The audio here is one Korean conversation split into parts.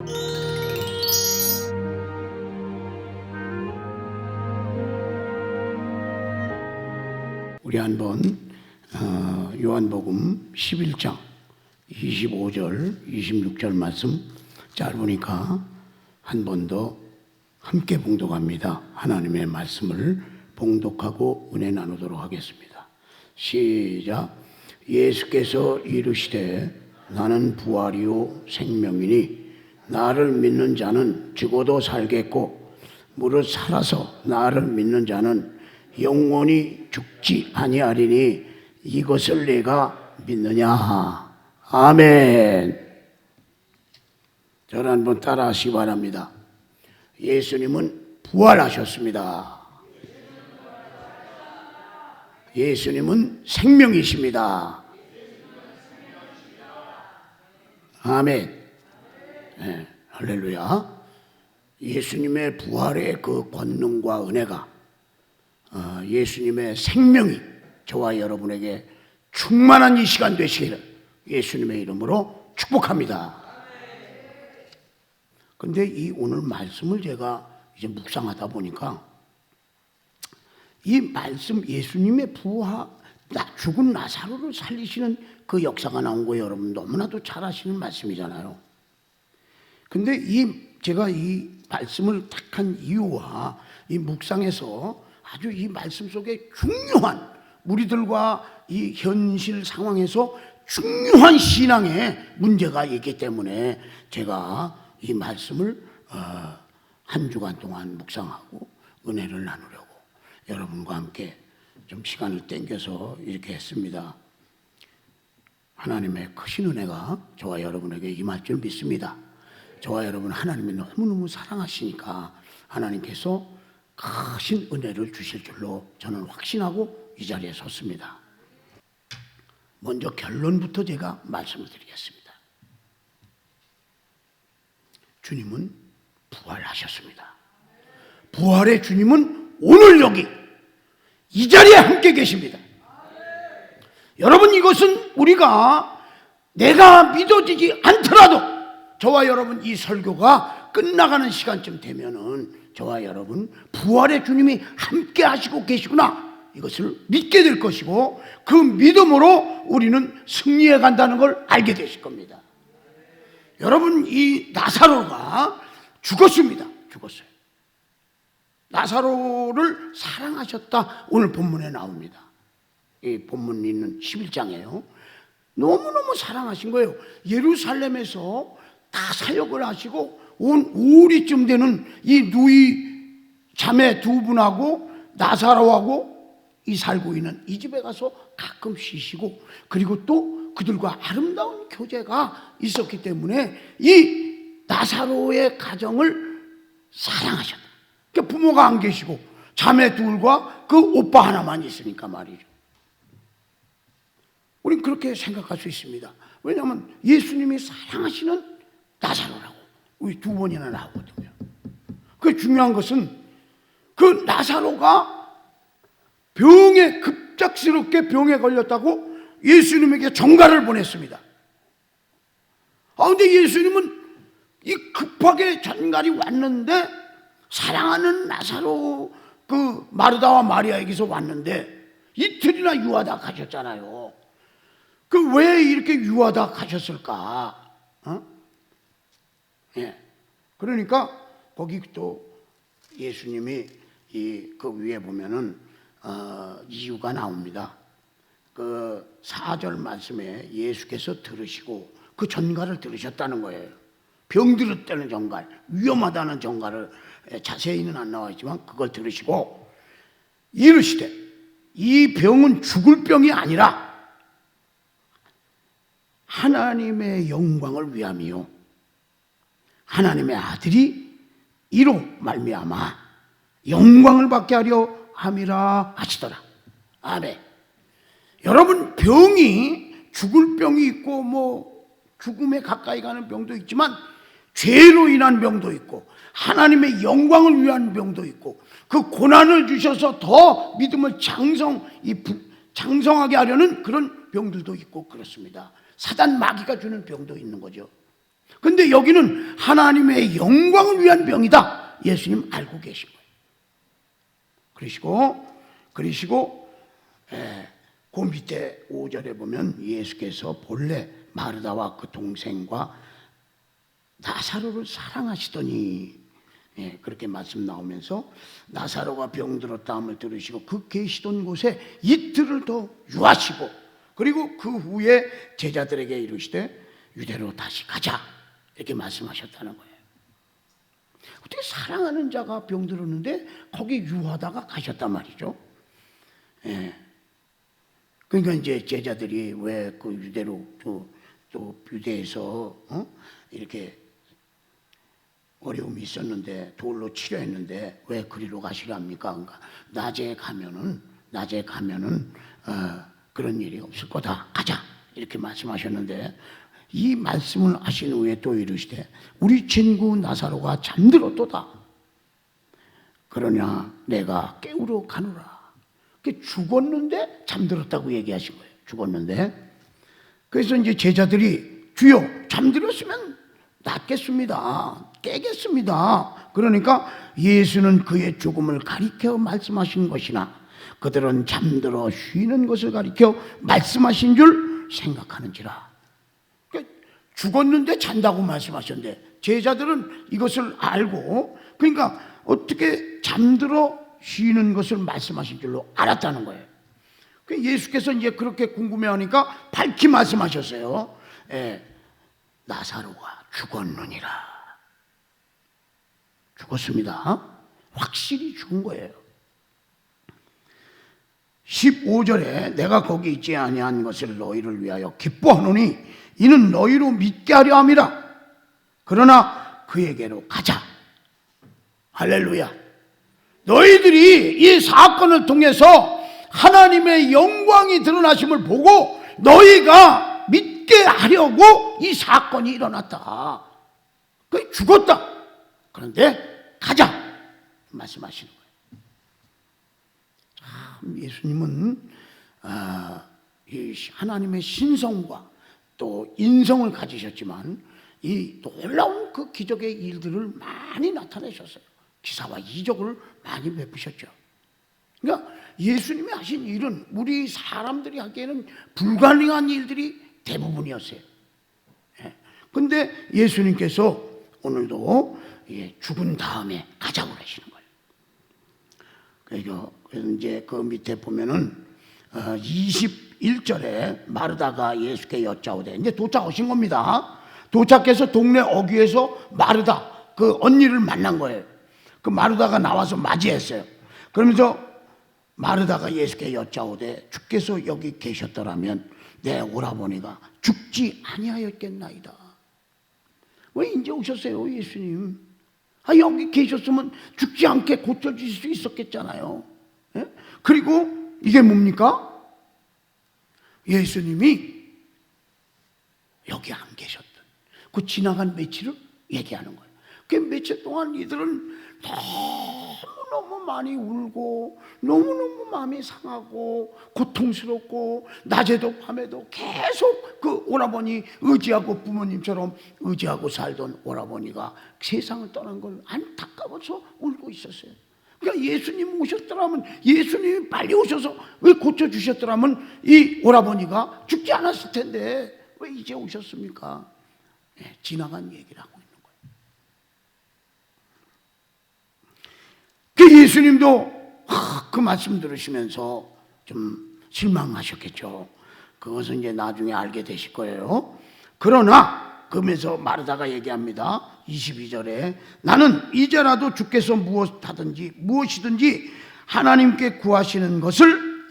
우리 한번 요한복음 11장 25절 26절 말씀 짧으니까 한 번 더 함께 봉독합니다. 하나님의 말씀을 봉독하고 은혜 나누도록 하겠습니다. 시작. 예수께서 이르시되 나는 부활이요 생명이니 나를 믿는 자는 죽어도 살겠고 무릇 살아서 나를 믿는 자는 영원히 죽지 아니하리니 이것을 내가 믿느냐. 아멘. 저를 한번 따라하시기 바랍니다. 예수님은 부활하셨습니다. 예수님은 생명이십니다. 아멘. 네, 할렐루야. 예수님의 부활의 그 권능과 은혜가 예수님의 생명이 저와 여러분에게 충만한 이 시간 되시기를 예수님의 이름으로 축복합니다. 그런데 이 오늘 말씀을 제가 이제 묵상하다 보니까 이 말씀 예수님의 죽은 나사로를 살리시는 그 역사가 나온 거예요. 여러분 너무나도 잘 아시는 말씀이잖아요. 근데 제가 이 말씀을 택한 이유와 이 묵상에서 아주 이 말씀 속에 중요한 우리들과 이 현실 상황에서 중요한 신앙의 문제가 있기 때문에 제가 이 말씀을 한 주간 동안 묵상하고 은혜를 나누려고 여러분과 함께 좀 시간을 땡겨서 이렇게 했습니다. 하나님의 크신 은혜가 저와 여러분에게 임할 줄 믿습니다. 저와 여러분 하나님이 너무너무 사랑하시니까 하나님께서 크신 은혜를 주실 줄로 저는 확신하고 이 자리에 섰습니다. 먼저 결론부터 제가 말씀을 드리겠습니다. 주님은 부활하셨습니다. 부활의 주님은 오늘 여기 이 자리에 함께 계십니다. 여러분 이것은 내가 믿어지지 않더라도 저와 여러분 이 설교가 끝나가는 시간쯤 되면은 저와 여러분 부활의 주님이 함께 하시고 계시구나 이것을 믿게 될 것이고 그 믿음으로 우리는 승리해 간다는 걸 알게 되실 겁니다. 여러분 이 나사로가 죽었습니다. 죽었어요. 나사로를 사랑하셨다 오늘 본문에 나옵니다. 이 본문이 있는 11장이에요. 너무너무 사랑하신 거예요. 예루살렘에서 다 사역을 하시고 온 우리쯤 되는 이 누이 자매 두 분하고 나사로하고 이 살고 있는 이 집에 가서 가끔 쉬시고 그리고 또 그들과 아름다운 교제가 있었기 때문에 이 나사로의 가정을 사랑하셨다. 그러니까 부모가 안 계시고 자매 둘과 그 오빠 하나만 있으니까 말이죠. 우린 그렇게 생각할 수 있습니다. 왜냐하면 예수님이 사랑하시는 나사로라고 우리 두 번이나 나오거든요. 그 중요한 것은 그 나사로가 급작스럽게 병에 걸렸다고 예수님에게 전가를 보냈습니다. 근데 예수님은 이 급하게 전갈이 왔는데 사랑하는 나사로 그 마르다와 마리아에게서 왔는데 이틀이나 유하다 가셨잖아요. 그 왜 이렇게 유하다 가셨을까? 예. 그러니까 거기 또 예수님이 그 위에 보면은 이유가 나옵니다. 그 4절 말씀에 예수께서 들으시고 그 전갈을 들으셨다는 거예요. 병들었다는 전갈, 위험하다는 전갈을 자세히는 안 나와 있지만 그걸 들으시고 이르시되 이 병은 죽을 병이 아니라 하나님의 영광을 위함이요 하나님의 아들이 이로 말미암아 영광을 받게 하려 함이라 하시더라. 아멘. 여러분 병이 죽을 병이 있고 뭐 죽음에 가까이 가는 병도 있지만 죄로 인한 병도 있고 하나님의 영광을 위한 병도 있고 그 고난을 주셔서 더 믿음을 장성하게 하려는 그런 병들도 있고 그렇습니다. 사단 마귀가 주는 병도 있는 거죠. 근데 여기는 하나님의 영광을 위한 병이다. 예수님 알고 계신 거예요. 그러시고 그 밑에 5절에 보면 예수께서 본래 마르다와 그 동생과 나사로를 사랑하시더니, 그렇게 말씀 나오면서 나사로가 병들었다함을 들으시고 그 계시던 곳에 이틀을 더 유하시고, 그리고 그 후에 제자들에게 이르시되 유대로 다시 가자, 이렇게 말씀하셨다는 거예요. 어떻게 사랑하는 자가 병들었는데 거기 유하다가 가셨단 말이죠. 그러니까 이제 제자들이 왜 그 유대로 또 유대에서 이렇게 어려움이 있었는데 돌로 치료했는데 왜 그리로 가시려 합니까? 그러니까 낮에 가면은 그런 일이 없을 거다. 가자, 이렇게 말씀하셨는데, 이 말씀을 하신 후에 또 이르시되 우리 친구 나사로가 잠들었도다. 그러냐 내가 깨우러 가노라. 죽었는데 잠들었다고 얘기하신 거예요. 죽었는데. 그래서 이제 제자들이 주여 잠들었으면 낫겠습니다, 깨겠습니다. 그러니까 예수는 그의 죽음을 가리켜 말씀하신 것이나 그들은 잠들어 쉬는 것을 가리켜 말씀하신 줄 생각하는지라. 그러니까 죽었는데 잔다고 말씀하셨는데 제자들은 이것을 알고, 그러니까 어떻게 잠들어 쉬는 것을 말씀하신 줄로 알았다는 거예요. 예수께서 이제 그렇게 궁금해하니까 밝히 말씀하셨어요. 나사로가 죽었느니라. 죽었습니다. 확실히 죽은 거예요. 15절에 내가 거기 있지 아니한 것을 너희를 위하여 기뻐하노니 이는 너희로 믿게 하려 함이라. 그러나 그에게로 가자. 할렐루야. 너희들이 이 사건을 통해서 하나님의 영광이 드러나심을 보고 너희가 믿게 하려고 이 사건이 일어났다. 그 죽었다. 그런데 가자 말씀하시는 거예요. 참 예수님은 하나님의 신성과 또 인성을 가지셨지만 이 놀라운 그 기적의 일들을 많이 나타내셨어요. 기사와 이적을 많이 베푸셨죠. 그러니까 예수님이 하신 일은 우리 사람들이 하기에는 불가능한 일들이 대부분이었어요. 그런데 예수님께서 오늘도 죽은 다음에 가자고 하시는 거예요. 그래서 이제 그 밑에 보면은 21절에 마르다가 예수께 여짜오되, 이제 도착하신 겁니다. 도착해서 동네 어귀에서 마르다 그 언니를 만난 거예요. 그 마르다가 나와서 맞이했어요. 그러면서 마르다가 예수께 여짜오되 주께서 여기 계셨더라면 내 오라버니가 죽지 아니하였겠나이다. 왜 이제 오셨어요 예수님? 여기 계셨으면 죽지 않게 고쳐주실 수 있었겠잖아요. 그리고 이게 뭡니까? 예수님이 여기 안 계셨던 그 지나간 며칠을 얘기하는 거예요. 그 며칠 동안 이들은 너무너무 많이 울고 너무너무 마음이 상하고 고통스럽고 낮에도 밤에도 계속 그 오라버니 의지하고 부모님처럼 의지하고 살던 오라버니가 세상을 떠난 걸 안타까워서 울고 있었어요. 그러니까 예수님 오셨더라면, 예수님이 빨리 오셔서 왜 고쳐주셨더라면 이 오라버니가 죽지 않았을 텐데 왜 이제 오셨습니까? 지나간 얘기를 하고 있는 거예요. 그 예수님도 그 말씀 들으시면서 좀 실망하셨겠죠. 그것은 이제 나중에 알게 되실 거예요. 그러나 그러면서 마르다가 얘기합니다. 22절에 나는 이제라도 주께서 무엇이든지 하나님께 구하시는 것을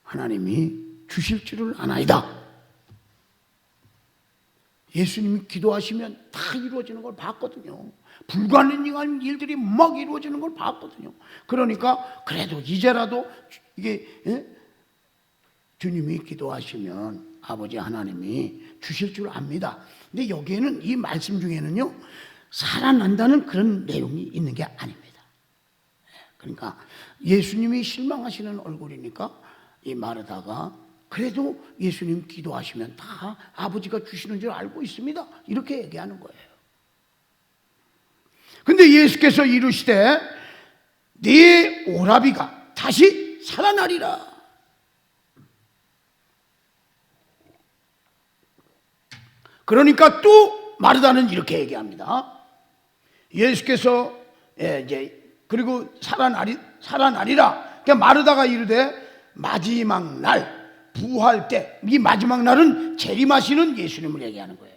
하나님이 주실 줄을 아나이다. 예수님이 기도하시면 다 이루어지는 걸 봤거든요. 불가능한 일들이 막 이루어지는 걸 봤거든요. 그러니까 그래도 이제라도 이게 주님이 기도하시면 아버지 하나님이 주실 줄 압니다. 근데 여기에는 이 말씀 중에는요 살아난다는 그런 내용이 있는 게 아닙니다. 그러니까 예수님이 실망하시는 얼굴이니까 이 마르다가 그래도 예수님 기도하시면 다 아버지가 주시는 줄 알고 있습니다. 이렇게 얘기하는 거예요. 근데 예수께서 이르시되 네 오라비가 다시 살아나리라. 그러니까 또 마르다는 이렇게 얘기합니다. 예수께서 이제 그리고 살아나리라. 그러니까 마르다가 이르되 마지막 날 부활 때, 이 마지막 날은 재림하시는 예수님을 얘기하는 거예요.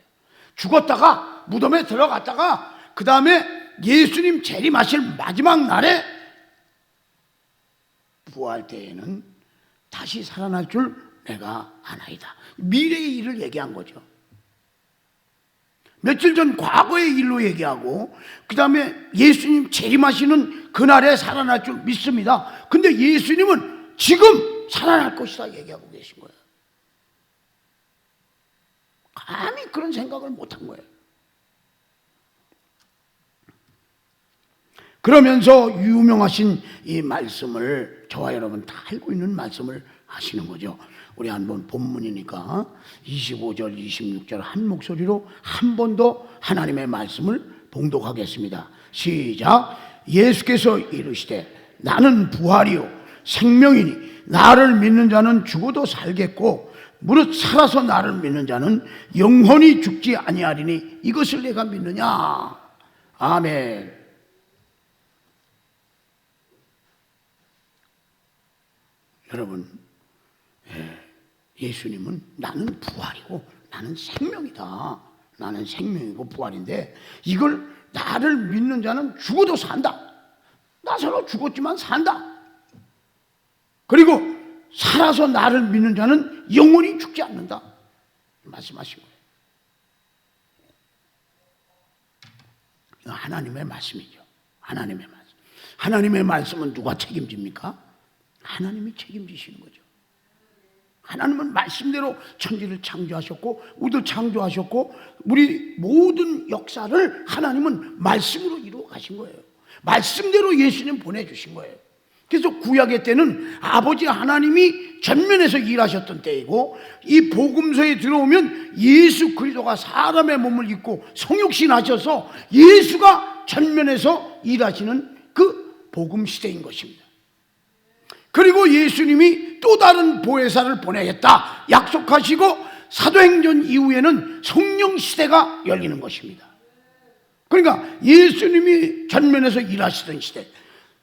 죽었다가 무덤에 들어갔다가 그 다음에 예수님 재림하실 마지막 날에 부활 때에는 다시 살아날 줄 내가 아나이다. 미래의 일을 얘기한 거죠. 며칠 전 과거의 일로 얘기하고 그 다음에 예수님 재림하시는 그날에 살아날 줄 믿습니다. 근데 예수님은 지금 살아날 것이다 얘기하고 계신 거예요. 감히 그런 생각을 못한 거예요. 그러면서 유명하신 이 말씀을 저와 여러분 다 알고 있는 말씀을 하시는 거죠. 우리 한번 본문이니까 25절 26절 한 목소리로 한 번 더 하나님의 말씀을 봉독하겠습니다. 시작. 예수께서 이르시되 나는 부활이요 생명이니 나를 믿는 자는 죽어도 살겠고 무릇 살아서 나를 믿는 자는 영원히 죽지 아니하리니 이것을 내가 믿느냐. 아멘. 여러분, 예수님은 나는 부활이고 나는 생명이다. 나는 생명이고 부활인데 이걸 나를 믿는 자는 죽어도 산다. 나사로 죽었지만 산다. 그리고 살아서 나를 믿는 자는 영원히 죽지 않는다. 말씀하신 거예요. 하나님의 말씀이죠. 하나님의 말씀. 하나님의 말씀은 누가 책임집니까? 하나님이 책임지시는 거죠. 하나님은 말씀대로 천지를 창조하셨고 우리도 창조하셨고 우리 모든 역사를 하나님은 말씀으로 이루어 가신 거예요. 말씀대로 예수님 보내주신 거예요. 그래서 구약의 때는 아버지 하나님이 전면에서 일하셨던 때이고 이 복음서에 들어오면 예수 그리스도가 사람의 몸을 입고 성육신 하셔서 예수가 전면에서 일하시는 그 복음 시대인 것입니다. 그리고 예수님이 또 다른 보혜사를 보내겠다 약속하시고 사도행전 이후에는 성령 시대가 열리는 것입니다. 그러니까 예수님이 전면에서 일하시던 시대,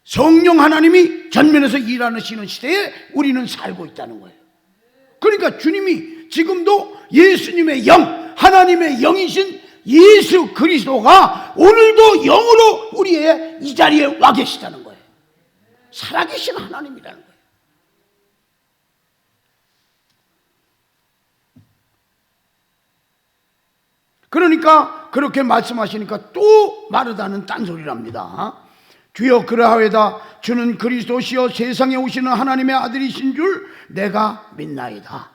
성령 하나님이 전면에서 일하시는 시대에 우리는 살고 있다는 거예요. 그러니까 주님이 지금도 예수님의 영, 하나님의 영이신 예수 그리스도가 오늘도 영으로 우리의 이 자리에 와 계시다는 거예요. 살아계신 하나님이라는 거예요. 그러니까 그렇게 말씀하시니까 또 마르다는 딴소리를 합니다. 주여 그러하외다. 주는 그리스도시여 세상에 오시는 하나님의 아들이신 줄 내가 믿나이다.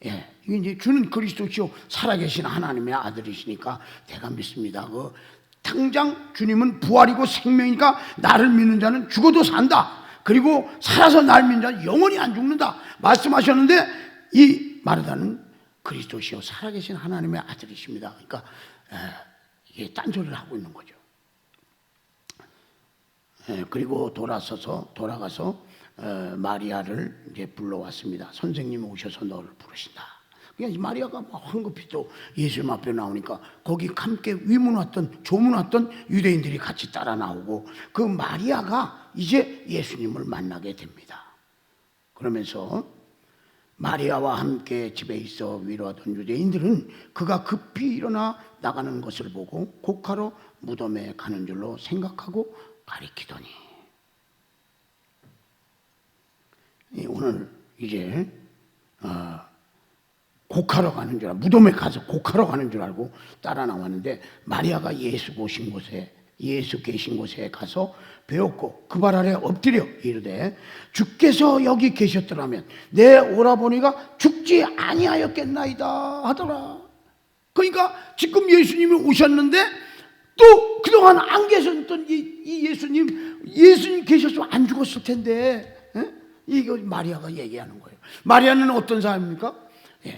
예, 이게 이제 주는 그리스도시여 살아계신 하나님의 아들이시니까 내가 믿습니다. 당장 주님은 부활이고 생명이니까 나를 믿는 자는 죽어도 산다. 그리고 살아서 나를 믿는 자는 영원히 안 죽는다 말씀하셨는데 이 마르다는 그리스도시요 살아계신 하나님의 아들이십니다. 그러니까 이게 딴소리를 하고 있는 거죠. 그리고 돌아가서 마리아를 이제 불러왔습니다. 선생님이 오셔서 너를 부르신다. 그러니까 마리아가 황급히 또 예수님 앞에 나오니까 거기 함께 조문 왔던 유대인들이 같이 따라 나오고 그 마리아가 이제 예수님을 만나게 됩니다. 그러면서 마리아와 함께 집에 있어 위로하던 유대인들은 그가 급히 일어나 나가는 것을 보고 곡하러 무덤에 가는 줄로 생각하고 가리키더니 오늘 이제 곡하러 가는 줄 알고 무덤에 가서 곡하러 가는 줄 알고 따라 나왔는데 마리아가 예수 계신 곳에 가서 배웠고 그 발 아래 엎드려 이르되 주께서 여기 계셨더라면 내 오라버니가 죽지 아니하였겠나이다 하더라. 그러니까 지금 예수님이 오셨는데 또 그동안 안 계셨던 이 예수님 계셨으면 안 죽었을 텐데 이거 마리아가 얘기하는 거예요. 마리아는 어떤 사람입니까?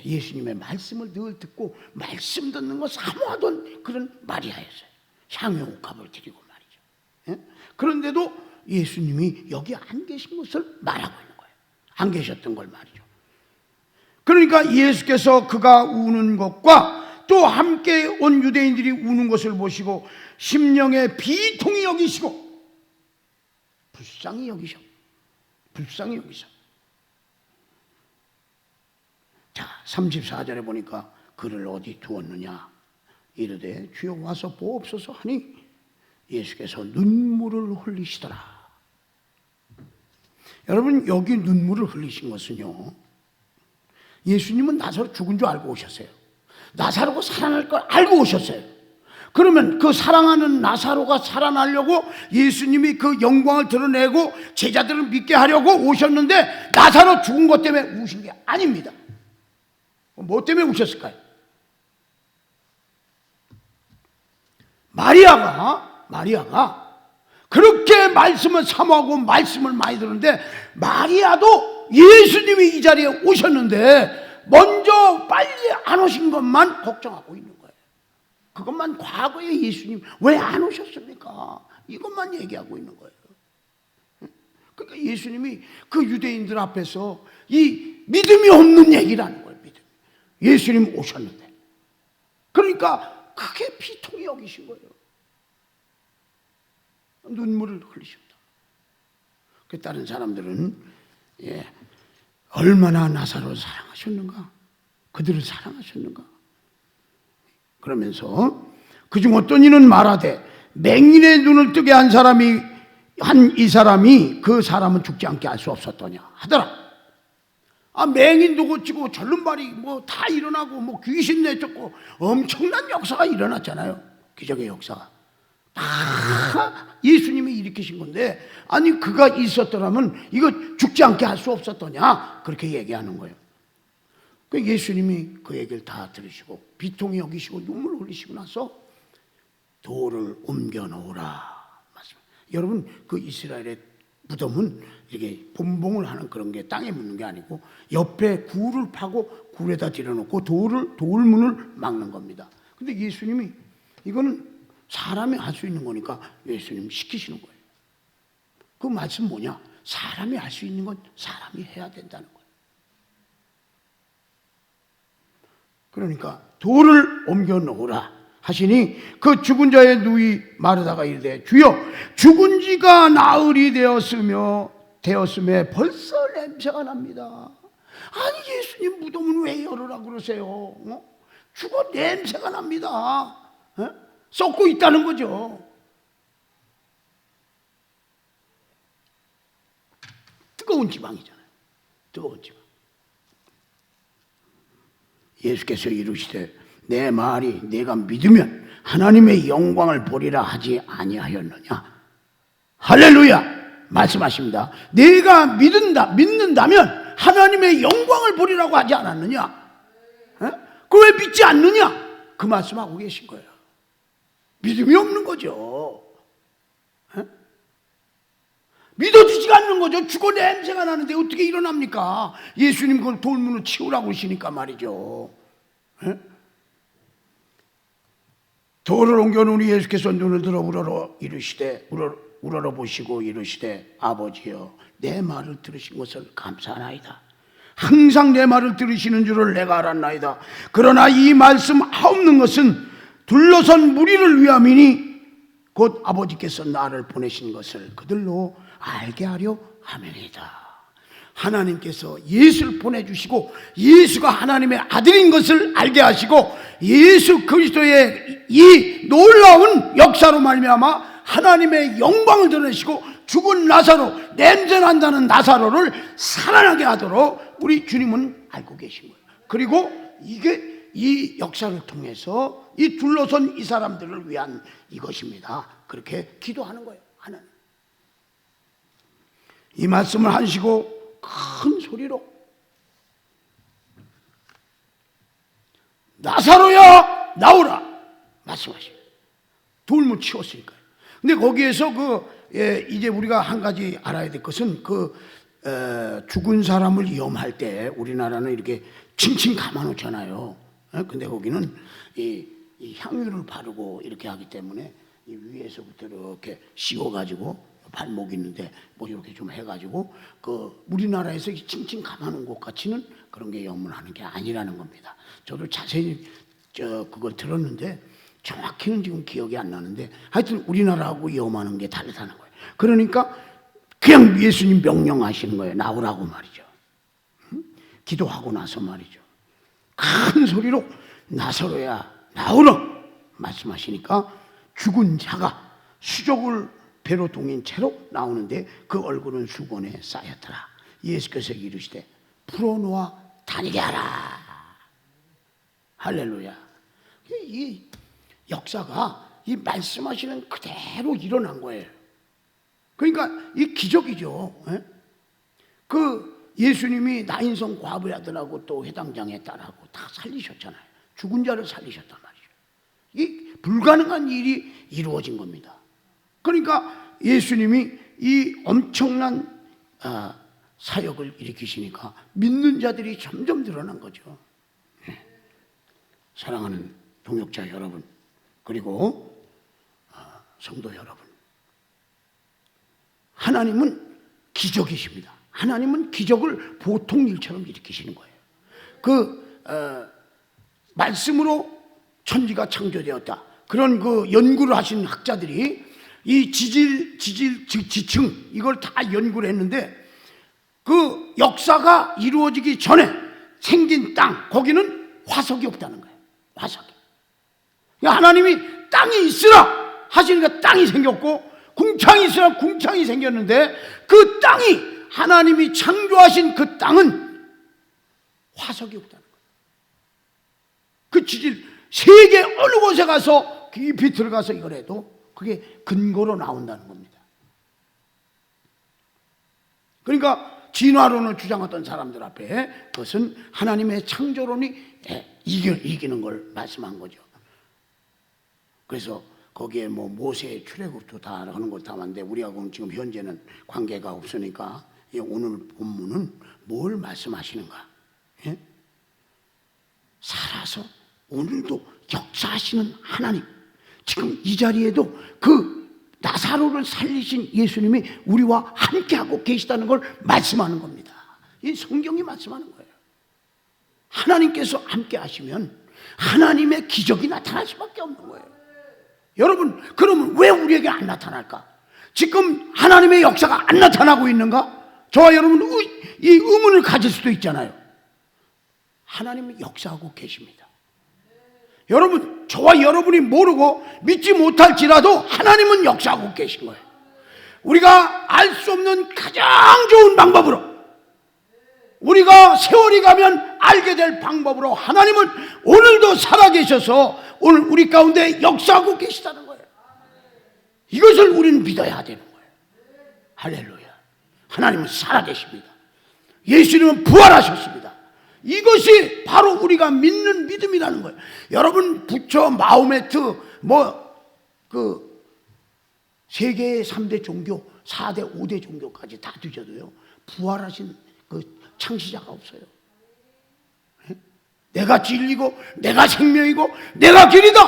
예수님의 말씀을 늘 듣고 말씀 듣는 거 사모하던 그런 마리아였어요. 향유 옥합을 드리고 말이죠. 그런데도 예수님이 여기 안 계신 것을 말하고 있는 거예요. 안 계셨던 걸 말이죠. 그러니까 예수께서 그가 우는 것과 또 함께 온 유대인들이 우는 것을 보시고 심령에 비통히 여기시고 불쌍히 여기셔. 자, 34절에 보니까 그를 어디 두었느냐 이르되 주여 와서 보옵소서 하니 예수께서 눈물을 흘리시더라. 여러분, 여기 눈물을 흘리신 것은요, 예수님은 나사로 죽은 줄 알고 오셨어요. 나사로가 살아날 걸 알고 오셨어요. 그러면 그 사랑하는 나사로가 살아나려고 예수님이 그 영광을 드러내고 제자들을 믿게 하려고 오셨는데 나사로 죽은 것 때문에 우신 게 아닙니다. 뭐 때문에 우셨을까요? 마리아가 그렇게 말씀을 사모하고 말씀을 많이 들었는데 마리아도 예수님이 이 자리에 오셨는데 먼저 빨리 안 오신 것만 걱정하고 있는 거예요. 그것만 과거에 예수님 왜 안 오셨습니까? 이것만 얘기하고 있는 거예요. 그러니까 예수님이 그 유대인들 앞에서 이 믿음이 없는 얘기라는 거예요. 예수님 오셨는데. 그러니까 크게 비통히 여기신 거예요. 눈물을 흘리십니다. 그 다른 사람들은 얼마나 나사로를 사랑하셨는가, 그들을 사랑하셨는가. 그러면서 그중 어떤 이는 말하되 맹인의 눈을 뜨게 한 이 사람이 그 사람은 죽지 않게 할 수 없었더냐 하더라. 맹인도 고치고 절름발이 뭐 다 일어나고 뭐 귀신 내쫓고 엄청난 역사가 일어났잖아요. 기적의 역사가 다 예수님이 일으키신 건데, 아니 그가 있었더라면 이거 죽지 않게 할 수 없었더냐 그렇게 얘기하는 거예요. 그 예수님이 그 얘기를 다 들으시고 비통히 여기시고 눈물 흘리시고 나서 돌을 옮겨 놓으라. 여러분, 그 이스라엘의 무덤은 이렇게 본봉을 하는 그런 게 땅에 묻는 게 아니고 옆에 굴을 파고 굴에다 들여놓고 돌문을 막는 겁니다. 근데 예수님이 이거는 사람이 할 수 있는 거니까 예수님 시키시는 거예요. 그 말씀 뭐냐? 사람이 할 수 있는 건 사람이 해야 된다는 거예요. 그러니까 돌을 옮겨 놓으라 하시니 그 죽은 자의 누이 마르다가 이르되 주여 죽은 지가 나흘이 되었음에 벌써 냄새가 납니다. 아니 예수님 무덤은 왜 열으라고 그러세요? 죽어 냄새가 납니다. 썩고 있다는 거죠. 뜨거운 지방이잖아요. 뜨거운 지방. 예수께서 이르시되 내 말이 내가 믿으면 하나님의 영광을 보리라 하지 아니하였느냐. 할렐루야. 말씀하십니다. 내가 믿는다면 하나님의 영광을 보리라고 하지 않았느냐. 그 왜 믿지 않느냐, 그 말씀하고 계신 거예요. 믿음이 없는 거죠. 믿어지지가 않는 거죠. 죽어 냄새가 나는데 어떻게 일어납니까? 예수님 그걸 돌문을 치우라고 하시니까 말이죠. 돌을 옮겨놓으니 예수께서 눈을 들어 우러러 보시고 이르시되 아버지여 내 말을 들으신 것을 감사하나이다. 항상 내 말을 들으시는 줄을 내가 알았나이다. 그러나 이 말씀 하옵는 것은 둘러선 무리를 위함이니 곧 아버지께서 나를 보내신 것을 그들로 알게 하려 함이니이다. 하나님께서 예수를 보내주시고 예수가 하나님의 아들인 것을 알게 하시고 예수 그리스도의 이 놀라운 역사로 말미암아 하나님의 영광을 드러내시고 죽은 나사로, 냄새난다는 나사로를 살아나게 하도록 우리 주님은 알고 계신 거예요. 그리고 이게 이 역사를 통해서 이 둘러선 이 사람들을 위한 이것입니다. 그렇게 기도하는 거예요. 하나님. 이 말씀을 하시고 큰 소리로 나사로야 나오라 말씀하십니다. 돌문 치웠으니까요. 근데 거기에서 이제 우리가 한 가지 알아야 될 것은 죽은 사람을 염할 때 우리나라는 이렇게 칭칭 감아놓잖아요. 근데 거기는 이 향유를 바르고 이렇게 하기 때문에 이 위에서부터 이렇게 씌워가지고 발목 있는데 뭐 이렇게 좀 해가지고 그 우리나라에서 칭칭 감아놓은 것 같이는 그런 게 염을 하는 게 아니라는 겁니다. 저도 자세히 그걸 들었는데 정확히는 지금 기억이 안 나는데 하여튼 우리나라하고 염하는 게 다르다는 거예요. 그러니까 그냥 예수님 명령하시는 거예요. 나오라고 말이죠. 기도하고 나서 말이죠. 큰 소리로 나사로야 나오라 말씀하시니까 죽은 자가 수족을 배로 동인 채로 나오는데 그 얼굴은 수건에 쌓였더라. 예수께서 이르시되 풀어놓아 다니게 하라. 할렐루야. 이 역사가 이 말씀하시는 그대로 일어난 거예요. 그러니까 이 기적이죠. 그 예수님이 나인성 과부의 아들하고 또 회당장의 딸하고 다 살리셨잖아요. 죽은 자를 살리셨단 말이죠. 이 불가능한 일이 이루어진 겁니다. 그러니까 예수님이 이 엄청난 사역을 일으키시니까 믿는 자들이 점점 늘어난 거죠. 사랑하는 동역자 여러분, 그리고 성도 여러분, 하나님은 기적이십니다. 하나님은 기적을 보통 일처럼 일으키시는 거예요. 말씀으로 천지가 창조되었다. 그런 그 연구를 하신 학자들이 이 지층 이걸 다 연구를 했는데 그 역사가 이루어지기 전에 생긴 땅, 거기는 화석이 없다는 거예요. 화석이. 그러니까 하나님이 땅이 있으라 하시니까 땅이 생겼고, 궁창이 있으라 궁창이 생겼는데, 그 땅이 하나님이 창조하신 그 땅은 화석이 없다는 거예요. 그 지질 세계 어느 곳에 가서 깊이 들어가서 이걸 해도 그게 근거로 나온다는 겁니다. 그러니까 진화론을 주장하던 사람들 앞에 그것은 하나님의 창조론이 이기는 걸 말씀한 거죠. 그래서 거기에 뭐 모세의 출애굽도 다 하는 걸 담았는데 우리하고는 지금 현재는 관계가 없으니까 오늘 본문은 뭘 말씀하시는가? 예? 살아서 오늘도 역사하시는 하나님, 지금 이 자리에도 그 나사로를 살리신 예수님이 우리와 함께하고 계시다는 걸 말씀하는 겁니다. 이 성경이 말씀하는 거예요. 하나님께서 함께 하시면 하나님의 기적이 나타날 수밖에 없는 거예요. 여러분, 그러면 왜 우리에게 안 나타날까? 지금 하나님의 역사가 안 나타나고 있는가? 저와 여러분은 이 의문을 가질 수도 있잖아요. 하나님은 역사하고 계십니다. 여러분, 저와 여러분이 모르고 믿지 못할지라도 하나님은 역사하고 계신 거예요. 우리가 알 수 없는 가장 좋은 방법으로, 우리가 세월이 가면 알게 될 방법으로 하나님은 오늘도 살아계셔서 오늘 우리 가운데 역사하고 계시다는 거예요. 이것을 우리는 믿어야 되는 거예요. 할렐루야. 하나님은 살아계십니다. 예수님은 부활하셨습니다. 이것이 바로 우리가 믿는 믿음이라는 거예요. 여러분, 부처, 마호메트, 세계의 3대 종교, 4대, 5대 종교까지 다 뒤져도요, 부활하신 그 창시자가 없어요. 내가 진리고, 내가 생명이고, 내가 길이다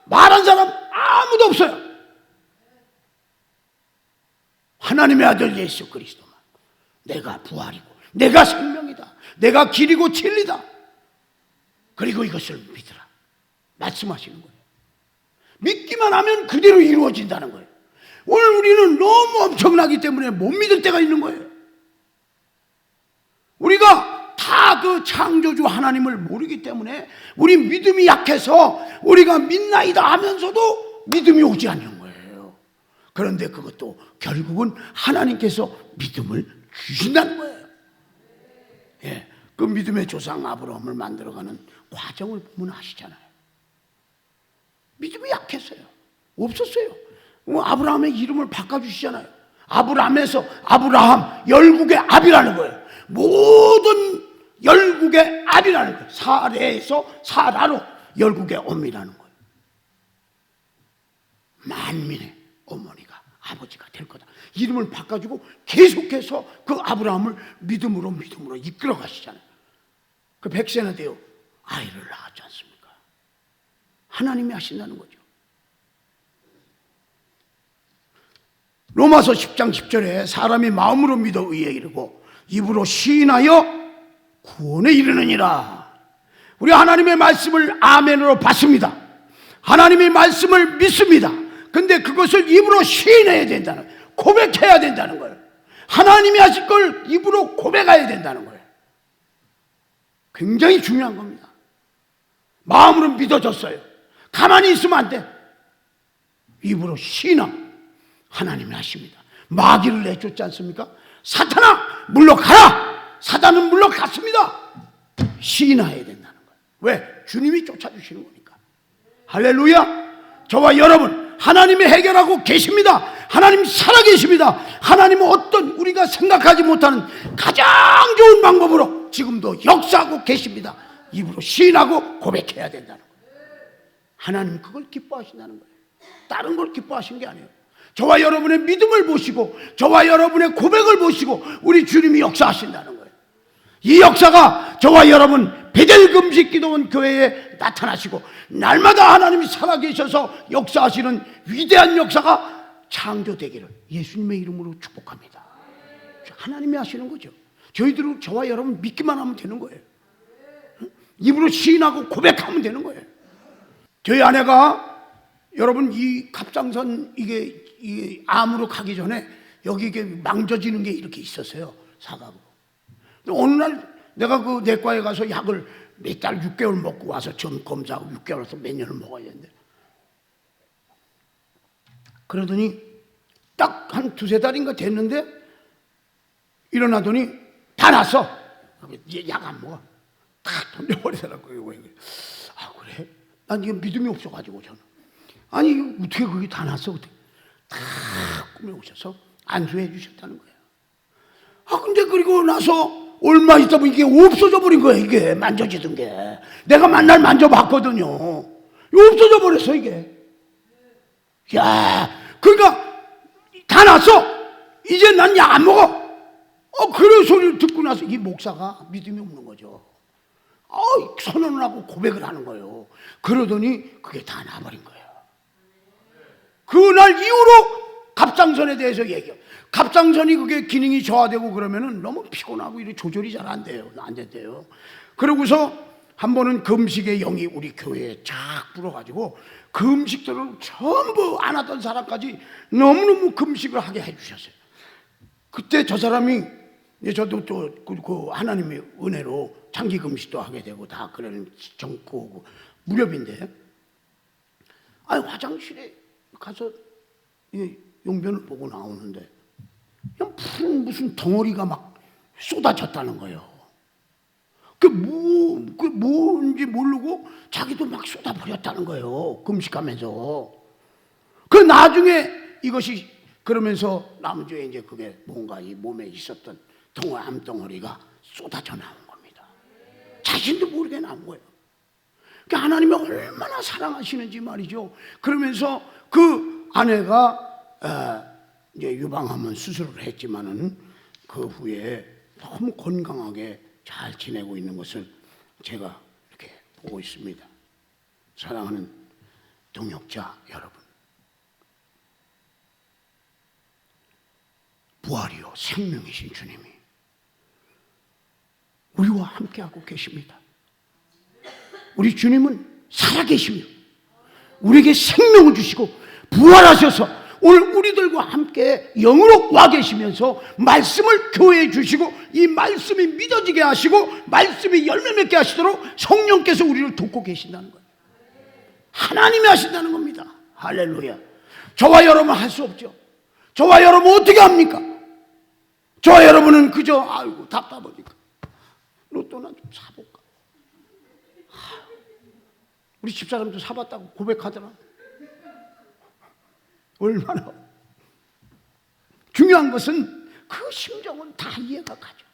말한 사람 아무도 없어요. 하나님의 아들 예수 그리스도만. 내가 부활이고, 내가 생명이다, 내가 길이고 진리다, 그리고 이것을 믿으라 말씀하시는 거예요. 믿기만 하면 그대로 이루어진다는 거예요. 오늘 우리는 너무 엄청나기 때문에 못 믿을 때가 있는 거예요. 우리가 다 그 창조주 하나님을 모르기 때문에 우리 믿음이 약해서 우리가 믿나이다 하면서도 믿음이 오지 않는 거예요. 그런데 그것도 결국은 하나님께서 믿음을 주신다는 거예요. 예, 그 믿음의 조상 아브라함을 만들어가는 과정을 보면 아시잖아요. 믿음이 약했어요. 없었어요. 아브라함의 이름을 바꿔주시잖아요. 아브라함에서 아브라함, 열국의 아비라는 거예요. 모든 열국의 아비라는 거예요. 사레에서 사라로 열국의 엄이라는 거예요. 만민의 어머니가 아버지가 될 거다. 이름을 바꿔주고 계속해서 그 아브라함을 믿음으로 이끌어 가시잖아요. 그 100세나 되어 아이를 낳았지 않습니까? 하나님이 하신다는 거죠. 로마서 10장 10절에 사람이 마음으로 믿어 의에 이르고 입으로 시인하여 구원에 이르느니라. 우리 하나님의 말씀을 아멘으로 받습니다. 하나님의 말씀을 믿습니다. 근데 그것을 입으로 시인해야 된다는, 고백해야 된다는 거예요. 하나님이 하실 걸 입으로 고백해야 된다는 거예요. 굉장히 중요한 겁니다. 마음으로 믿어졌어요. 가만히 있으면 안 돼. 입으로 시인함. 하나님이 하십니다. 마귀를 내쫓지 않습니까? 사탄아 물러가라. 사단은 물러갔습니다. 시인해야 된다는 거예요. 왜? 주님이 쫓아주시는 거니까. 할렐루야. 저와 여러분 하나님이 해결하고 계십니다. 하나님 살아계십니다. 하나님은 어떤 우리가 생각하지 못하는 가장 좋은 방법으로 지금도 역사하고 계십니다. 입으로 시인하고 고백해야 된다는 거예요. 하나님 그걸 기뻐하신다는 거예요. 다른 걸 기뻐하신 게 아니에요. 저와 여러분의 믿음을 보시고 저와 여러분의 고백을 보시고 우리 주님이 역사하신다는 거예요. 이 역사가 저와 여러분 베델금식 기도원 교회에 나타나시고 날마다 하나님이 살아계셔서 역사하시는 위대한 역사가 창조되기를 예수님의 이름으로 축복합니다. 하나님이 하시는 거죠. 저희들은 저와 여러분 믿기만 하면 되는 거예요. 입으로 시인하고 고백하면 되는 거예요. 저희 아내가 여러분 이 갑상선 이게 암으로 가기 전에 여기 이게 망져지는 게 이렇게 있었어요. 사각으로. 어느 날 내가 그 내과에 가서 약을 몇 달 6개월 먹고 와서 전 검사하고 6개월에서 몇 년을 먹어야 되는데 그러더니 딱 한 두세 달인가 됐는데 일어나더니 다 났어. 약 안 먹어. 딱 던져버리더라고요. 아 그래? 난 이게 믿음이 없어가지고 저는 아니 어떻게 그게 다 났어? 어떻게? 다 꿈에 오셔서 안수해 주셨다는 거예요. 아 근데 그리고 나서 얼마 있다 보니 이게 없어져 버린 거예요. 이게 만져지던 게 내가 만날 만져봤거든요. 없어져 버렸어 이게. 야, 그러니까 다 났어. 이제 난 약 안 먹어. 그런 소리를 듣고 나서 이 목사가 믿음이 없는 거죠. 선언을 하고 고백을 하는 거예요. 그러더니 그게 다 나버린 거예요. 그날 이후로 갑상선에 대해서 얘기해요. 갑상선이 그게 기능이 저하되고 그러면은 너무 피곤하고 이렇게 조절이 잘 안 돼요. 안 된대요. 그러고서 한 번은 금식의 영이 우리 교회에 쫙 불어가지고 금식들을 전부 안 하던 사람까지 너무너무 금식을 하게 해주셨어요. 그때 저 사람이 저도 또 그 하나님의 은혜로 장기 금식도 하게 되고 다 그런 정코고 무렵인데 화장실에 가서 용변을 보고 나오는데 그냥 푸른 무슨 덩어리가 막 쏟아졌다는 거예요. 그게 뭔지 모르고 자기도 막 쏟아버렸다는 거예요. 금식하면서. 그 나중에 이것이 그러면서 남은 주에 이제 그게 뭔가 이 몸에 있었던 암덩어리가 쏟아져 나온 겁니다. 자신도 모르게 나온 거예요. 그러니까 하나님이 얼마나 사랑하시는지 말이죠. 그러면서 그 아내가 이제 유방암은 수술을 했지만은 그 후에 너무 건강하게 잘 지내고 있는 것을 제가 이렇게 보고 있습니다. 사랑하는 동역자 여러분, 부활이요 생명이신 주님이 우리와 함께하고 계십니다. 우리 주님은 살아계시며 우리에게 생명을 주시고 부활하셔서 오늘 우리들과 함께 영으로 와 계시면서 말씀을 교회에 주시고 이 말씀이 믿어지게 하시고 말씀이 열매 맺게 하시도록 성령께서 우리를 돕고 계신다는 거예요. 하나님이 하신다는 겁니다. 할렐루야. 저와 여러분은 할 수 없죠. 저와 여러분은 어떻게 합니까? 저와 여러분은 그저 아이고 답답하니까 로또나 좀 사볼까. 우리 집사람도 사봤다고 고백하더라. 얼마나 중요한 것은 그 심정은 다 이해가 가죠.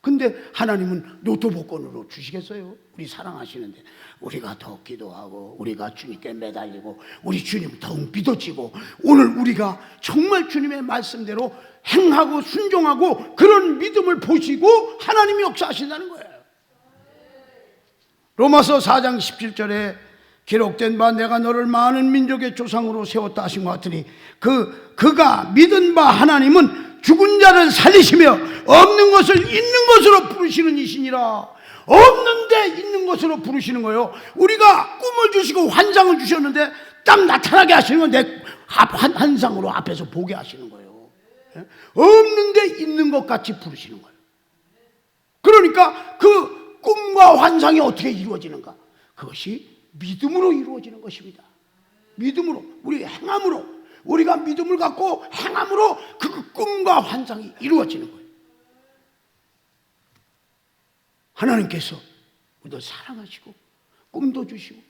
근데 하나님은 노트복권으로 주시겠어요? 우리 사랑하시는데 우리가 더 기도하고 우리가 주님께 매달리고 우리 주님 더욱 믿어지고 오늘 우리가 정말 주님의 말씀대로 행하고 순종하고 그런 믿음을 보시고 하나님이 역사하신다는 거예요. 로마서 4장 17절에 기록된 바 내가 너를 많은 민족의 조상으로 세웠다 하신 것 같으니 그가 믿은 바 하나님은 죽은 자를 살리시며 없는 것을 있는 것으로 부르시는 이시니라. 없는데 있는 것으로 부르시는 거예요. 우리가 꿈을 주시고 환상을 주셨는데 딱 나타나게 하시는 건 내 환상으로 앞에서 보게 하시는 거예요. 없는데 있는 것 같이 부르시는 거예요. 그러니까 그 꿈과 환상이 어떻게 이루어지는가? 그것이 믿음으로 이루어지는 것입니다. 믿음으로, 우리 행함으로, 우리가 믿음을 갖고 행함으로 그 꿈과 환상이 이루어지는 거예요. 하나님께서 우리를 사랑하시고 꿈도 주시고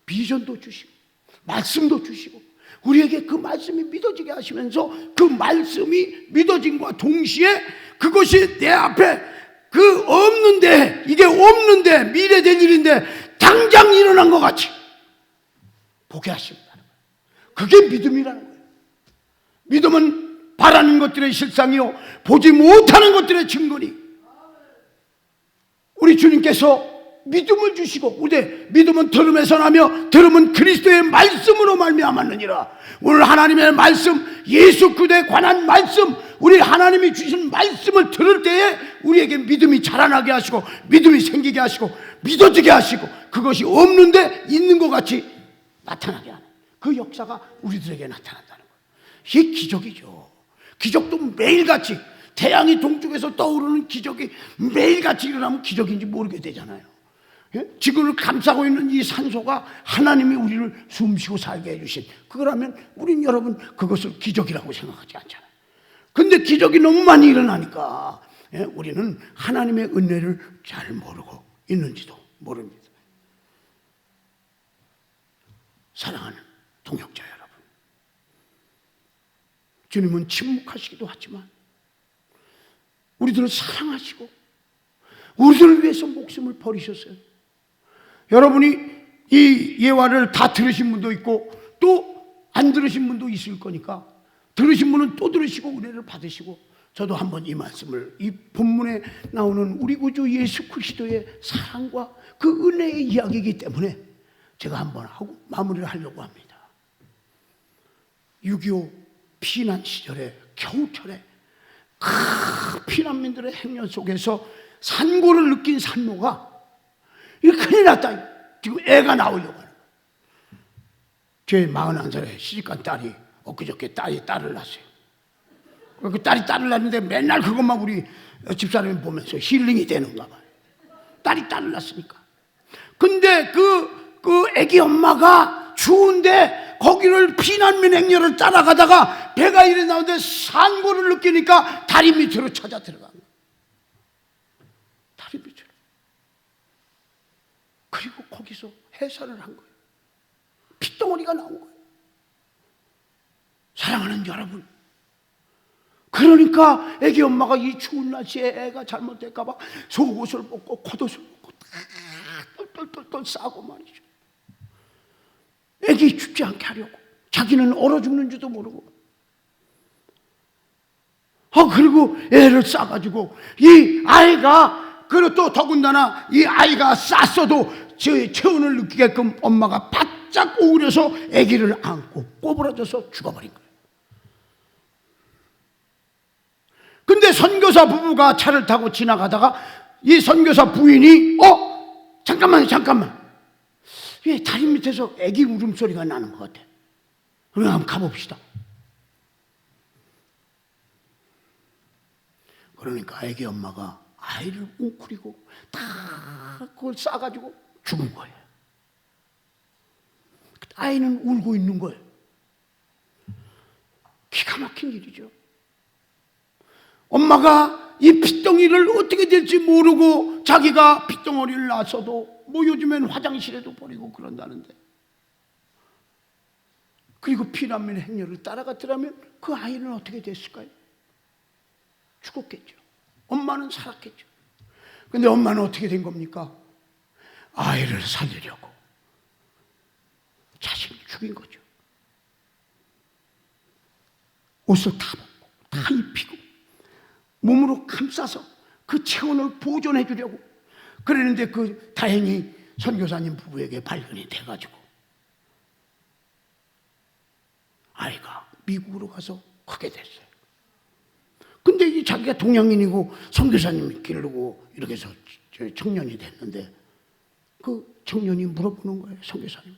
비전도 주시고 말씀도 주시고 우리에게 그 말씀이 믿어지게 하시면서 그 말씀이 믿어짐과 동시에 그것이 내 앞에 그 없는데, 이게 없는데 미래 될 일인데 당장 일어난 것 같이 보게 하신다는 거예요. 그게 믿음이라는 거예요. 믿음은 바라는 것들의 실상이요 보지 못하는 것들의 증거니, 우리 주님께서 믿음을 주시고 우리 믿음은 들음에서 나며 들음은 그리스도의 말씀으로 말미암았느니라. 오늘 하나님의 말씀, 예수 그리스도에 관한 말씀, 우리 하나님이 주신 말씀을 들을 때에 우리에게 믿음이 자라나게 하시고 믿음이 생기게 하시고 믿어지게 하시고 그것이 없는데 있는 것 같이 나타나게 하는 그 역사가 우리들에게 나타난다는 거예요. 이게 기적이죠. 기적도 매일같이, 태양이 동쪽에서 떠오르는 기적이 매일같이 일어나면 기적인지 모르게 되잖아요. 지구를 감싸고 있는 이 산소가 하나님이 우리를 숨쉬고 살게 해주신 그거라면 우린 여러분 그것을 기적이라고 생각하지 않잖아요. 근데 기적이 너무 많이 일어나니까 우리는 하나님의 은혜를 잘 모르고 있는지도 모릅니다. 사랑하는 동역자 여러분, 주님은 침묵하시기도 하지만 우리들을 사랑하시고 우리들을 위해서 목숨을 버리셨어요. 여러분이 이 예화를 다 들으신 분도 있고 또 안 들으신 분도 있을 거니까 들으신 분은 또 들으시고 은혜를 받으시고, 저도 한번 이 말씀을, 이 본문에 나오는 우리 구주 예수 그리스도의 사랑과 그 은혜의 이야기이기 때문에 제가 한번 하고 마무리를 하려고 합니다. 6.25 피난 시절에 겨우철에 피난민들의 행렬 속에서 산고를 느낀 산모가 이거 큰일 났다, 지금 애가 나오려고 하는 거예요. 제 41살에 시집간 딸이 엊그저께 딸이 딸을 낳았어요. 그 딸이 딸을 낳는데 맨날 그것만 우리 집사람이 보면서 힐링이 되는가 봐요. 딸이 딸을 낳았으니까. 근데 그 애기 엄마가 추운데 거기를 피난민 행렬을 따라가다가 배가 이래 나오는데 산고를 느끼니까 다리 밑으로 찾아 들어간 거예요. 다리 밑으로. 그리고 거기서 해산을 한 거예요. 핏덩어리가 나온 거예요. 사랑하는 여러분, 그러니까 애기 엄마가 이 추운 날씨에 애가 잘못될까 봐 속옷을 벗고 겉옷을 벗고 똘똘똘똘 싸고 말이죠. 애기 춥지 않게 하려고. 자기는 얼어 죽는지도 모르고. 그리고 애를 싸가지고 이 아이가, 그리고 또 더군다나 이 아이가 쌌어도 제 체온을 느끼게끔 엄마가 바짝 오그려서 애기를 안고 꼬부라져서 죽어버린 거예요. 근데 선교사 부부가 차를 타고 지나가다가 이 선교사 부인이 잠깐만, 왜 다리 밑에서 애기 울음소리가 나는 것 같아. 그럼 한번 가봅시다. 그러니까 애기 엄마가 아이를 웅크리고 다 그걸 싸가지고 죽은 거예요. 아이는 울고 있는 거예요. 기가 막힌 일이죠. 엄마가 이 핏덩이를 어떻게 될지 모르고 자기가 핏덩어리를 낳았어도 뭐 요즘엔 화장실에도 버리고 그런다는데, 그리고 피난민 행렬을 따라갔더라면 그 아이는 어떻게 됐을까요? 죽었겠죠. 엄마는 살았겠죠. 근데 엄마는 어떻게 된 겁니까? 아이를 살리려고 자신을 죽인 거죠. 옷을 다 벗고 다 입히고 몸으로 감싸서 그 체온을 보존해 주려고 그랬는데 그 다행히 선교사님 부부에게 발견이 돼가지고 아이가 미국으로 가서 크게 됐어요. 근데 이 자기가 동양인이고 선교사님이 기르고 이렇게 해서 청년이 됐는데 그 청년이 물어보는 거예요. 선교사님,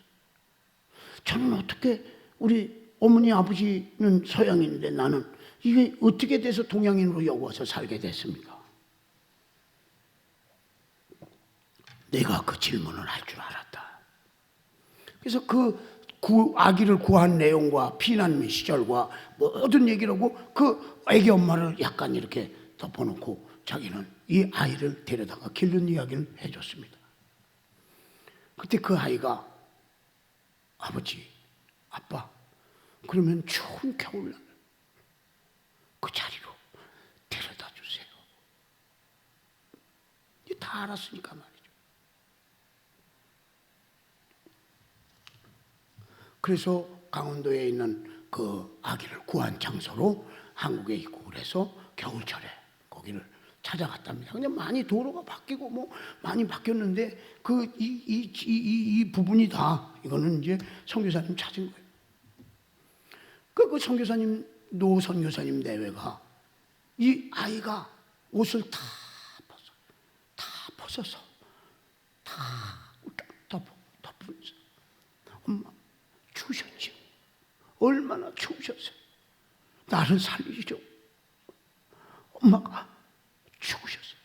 저는 어떻게 우리 어머니 아버지는 서양인인데 나는 이게 어떻게 돼서 동양인으로 여기 와서 살게 됐습니까? 내가 그 질문을 할 줄 알았다. 그래서 그 아기를 구한 내용과 피난민 시절과 모든 얘기를 하고 그 아기 엄마를 약간 이렇게 덮어놓고 자기는 이 아이를 데려다가 기른 이야기를 해줬습니다. 그때 그 아이가 아버지, 아빠, 그러면 추운 겨울날 그 자리로 데려다 주세요. 다 알았으니까 말이죠. 그래서 강원도에 있는 그 아기를 구한 장소로 한국에 입국을 해서 겨울철에 거기를 찾아갔답니다. 근데 많이 도로가 바뀌고 뭐 많이 바뀌었는데 이 부분이 다 이거는 이제 선교사님 찾은 거예요. 그 선교사님 노 선교사님 내외가 이 아이가 옷을 다 벗어서 다 덮으면서 엄마 추우셨죠? 얼마나 추우셨어요? 나를 살리시죠? 엄마가 추우셨어요.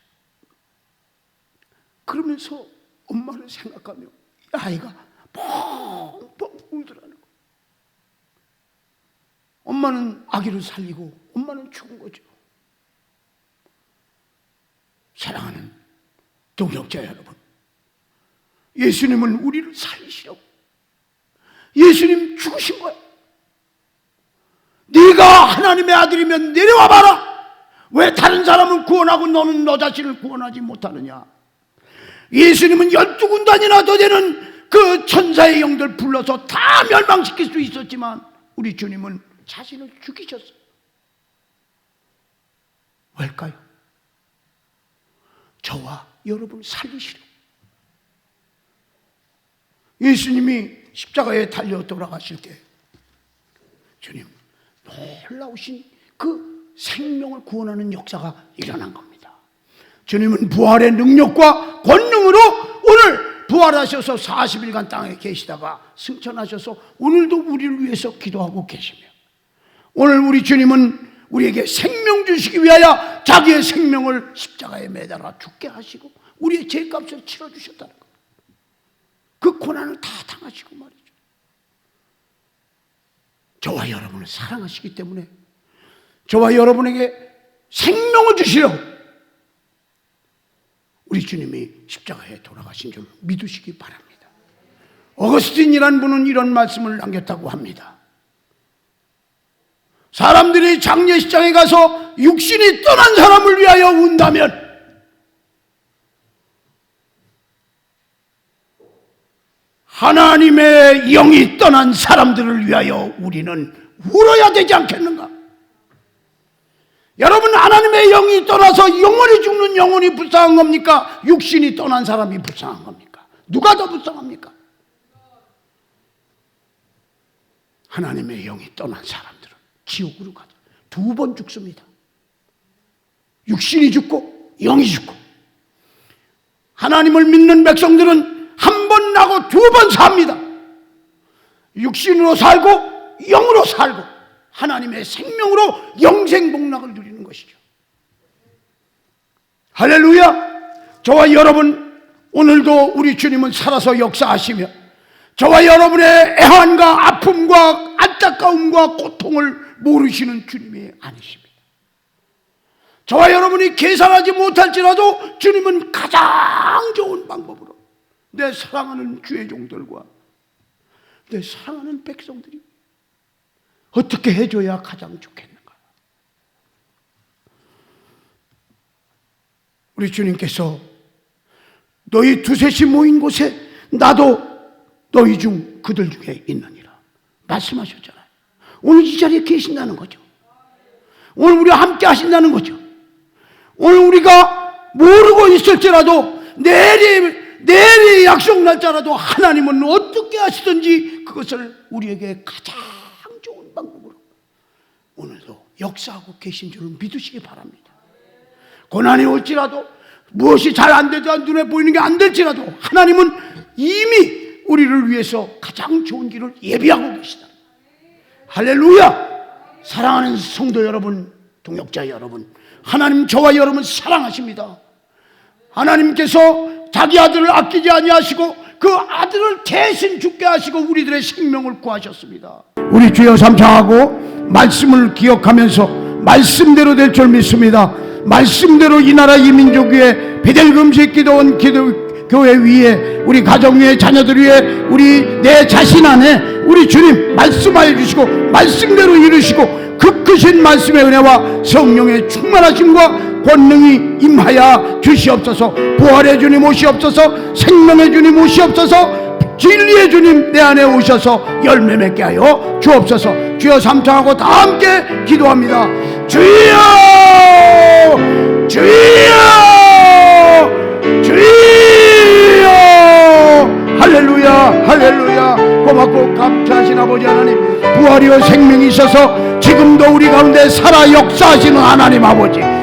그러면서 엄마를 생각하며 아이가 펑펑 울더라는 거예요. 엄마는 아기를 살리고 엄마는 죽은 거죠. 사랑하는 동역자 여러분, 예수님은 우리를 살리시려고 예수님 죽으신 거예요. 네가 하나님의 아들이면 내려와 봐라. 왜 다른 사람은 구원하고 너는 너 자신을 구원하지 못하느냐. 예수님은 12군단이나 더 되는 그 천사의 영들 불러서 다 멸망시킬 수 있었지만 우리 주님은 자신을 죽이셨어요. 왜일까요? 저와 여러분을 살리시려고. 예수님이 십자가에 달려 돌아가실 때 주님 놀라우신 그 생명을 구원하는 역사가 일어난 겁니다. 주님은 부활의 능력과 권능으로 오늘 부활하셔서 40일간 땅에 계시다가 승천하셔서 오늘도 우리를 위해서 기도하고 계시며 오늘 우리 주님은 우리에게 생명 주시기 위하여 자기의 생명을 십자가에 매달아 죽게 하시고 우리의 죄값을 치러주셨다는 것. 그 고난을 다 당하시고 말이죠. 저와 여러분을 사랑하시기 때문에 저와 여러분에게 생명을 주시려고 우리 주님이 십자가에 돌아가신 줄 믿으시기 바랍니다. 어거스틴이라는 분은 이런 말씀을 남겼다고 합니다. 사람들이 장례식장에 가서 육신이 떠난 사람을 위하여 운다면 하나님의 영이 떠난 사람들을 위하여 우리는 울어야 되지 않겠는가? 여러분, 하나님의 영이 떠나서 영원히 죽는 영혼이 불쌍한 겁니까? 육신이 떠난 사람이 불쌍한 겁니까? 누가 더 불쌍합니까? 하나님의 영이 떠난 사람들은 지옥으로 가죠. 2번 죽습니다. 육신이 죽고 영이 죽고. 하나님을 믿는 백성들은 한 번 나고 2번 삽니다. 육신으로 살고 영으로 살고 하나님의 생명으로 영생복락을 누리는 것이죠. 할렐루야. 저와 여러분, 오늘도 우리 주님은 살아서 역사하시며 저와 여러분의 애환과 아픔과 안타까움과 고통을 모르시는 주님이 아니십니다. 저와 여러분이 계산하지 못할지라도 주님은 가장 좋은 방법으로 내 사랑하는 주의 종들과 내 사랑하는 백성들이 어떻게 해줘야 가장 좋겠는가? 우리 주님께서 너희 두셋이 모인 곳에 나도 너희 중 그들 중에 있느니라 말씀하셨잖아요. 오늘 이 자리에 계신다는 거죠. 오늘 우리와 함께 하신다는 거죠. 오늘 우리가 모르고 있을지라도 내일의 약속 날짜라도 하나님은 어떻게 하시든지 그것을 우리에게 가장 좋은 방법으로 오늘도 역사하고 계신 줄 믿으시기 바랍니다. 고난이 올지라도 무엇이 잘 안 되지 눈에 보이는 게 안 될지라도 하나님은 이미 우리를 위해서 가장 좋은 길을 예비하고 계시다. 할렐루야. 사랑하는 성도 여러분, 동역자 여러분, 하나님 저와 여러분 사랑하십니다. 하나님께서 자기 아들을 아끼지 아니하시고 그 아들을 대신 죽게 하시고 우리들의 생명을 구하셨습니다. 우리 주여 삼창하고 말씀을 기억하면서 말씀대로 될 줄 믿습니다. 말씀대로 이 나라 이 민족 위에 베델금식 기도원 교회 위에 우리 가정 위에 자녀들 위에 우리 내 자신 안에 우리 주님 말씀하여 주시고 말씀대로 이루시고 그 크신 말씀의 은혜와 성령의 충만하심과 권능이 임하여 주시옵소서. 부활의 주님 오시옵소서. 생명의 주님 오시옵소서. 진리의 주님 내 안에 오셔서 열매 맺게 하여 주옵소서. 주여 삼창하고 다 함께 기도합니다. 주여 주여 주여. 할렐루야 할렐루야. 고맙고 감사하신 아버지 하나님, 부활이요 생명이 있어서 지금도 우리 가운데 살아 역사하시는 하나님 아버지,